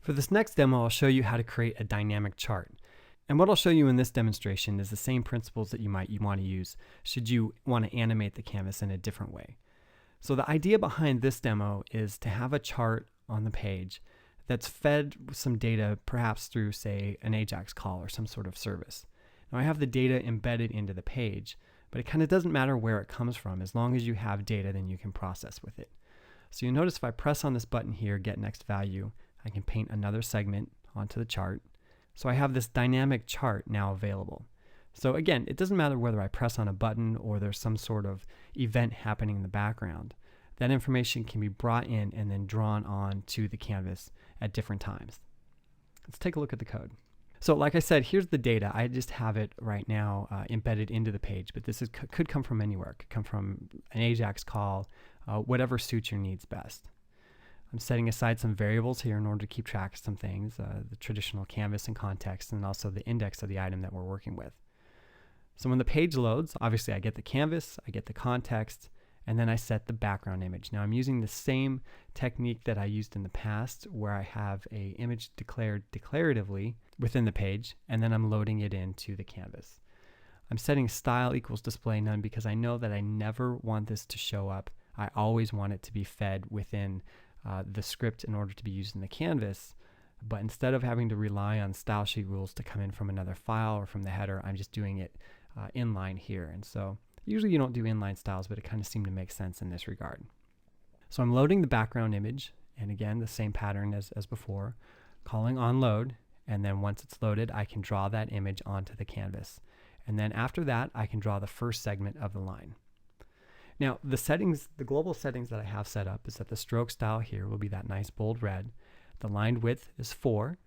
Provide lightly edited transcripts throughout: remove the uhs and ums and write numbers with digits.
For this next demo, I'll show you how to create a dynamic chart. And what I'll show you in this demonstration is the same principles that you might want to use should you want to animate the canvas in a different way. So the idea behind this demo is to have a chart on the page that's fed some data, perhaps through, say, an AJAX call or some sort of service. Now I have the data embedded into the page, but it kind of doesn't matter where it comes from. As long as you have data, then you can process with it. So you'll notice if I press on this button here, Get Next Value, I can paint another segment onto the chart. So I have this dynamic chart now available. So again, it doesn't matter whether I press on a button or there's some sort of event happening in the background. That information can be brought in and then drawn on to the canvas at different times. Let's take a look at the code. So like I said, here's the data. I just have it right now embedded into the page, but this could come from anywhere. It could come from an AJAX call, whatever suits your needs best. I'm setting aside some variables here in order to keep track of some things, the traditional canvas and context, and also the index of the item that we're working with. So when the page loads, obviously I get the canvas, I get the context, and then I set the background image. Now I'm using the same technique that I used in the past where I have an image declared declaratively within the page, and then I'm loading it into the canvas. I'm setting style equals display none because I know that I never want this to show up. I always want it to be fed within the script in order to be used in the canvas, but instead of having to rely on style sheet rules to come in from another file or from the header, I'm just doing it inline here. And so usually you don't do inline styles, but it kind of seemed to make sense in this regard. So I'm loading the background image, and again the same pattern as before, calling on load, and then once it's loaded I can draw that image onto the canvas, and then after that I can draw the first segment of the line. Now the global settings that I have set up is that the stroke style here will be that nice bold red, the line width is 4,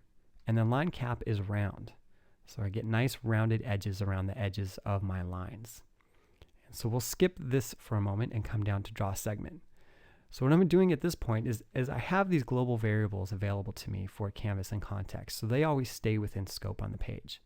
and then line cap is round. So I get nice rounded edges around the edges of my lines. And so we'll skip this for a moment and come down to draw segment. So what I'm doing at this point is I have these global variables available to me for canvas and context, so they always stay within scope on the page.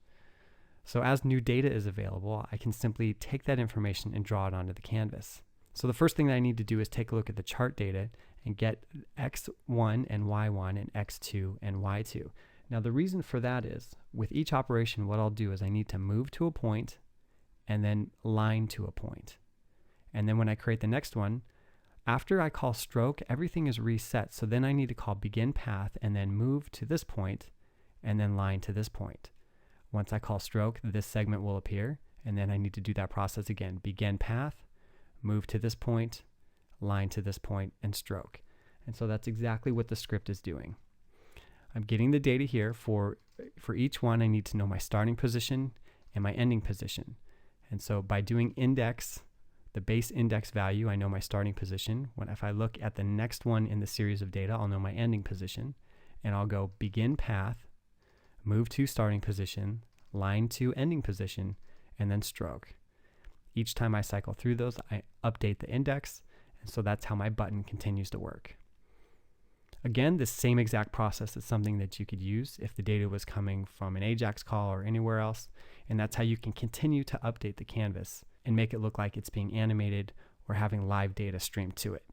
So as new data is available, I can simply take that information and draw it onto the canvas. So the first thing that I need to do is take a look at the chart data and get x1 and y1 and x2 and y2. Now the reason for that is, with each operation what I'll do is I need to move to a point and then line to a point. And then when I create the next one, after I call stroke, everything is reset. So then I need to call begin path and then move to this point and then line to this point. Once I call stroke, this segment will appear, and then I need to do that process again. Begin path, move to this point, line to this point, and stroke. And so that's exactly what the script is doing. I'm getting the data here. For each one, I need to know my starting position and my ending position. And so by doing index, the base index value, I know my starting position. If I look at the next one in the series of data, I'll know my ending position. And I'll go begin path, move to starting position, line to ending position, and then stroke. Each time I cycle through those, I update the index, and so that's how my button continues to work. Again, this same exact process is something that you could use if the data was coming from an AJAX call or anywhere else, and that's how you can continue to update the canvas and make it look like it's being animated or having live data streamed to it.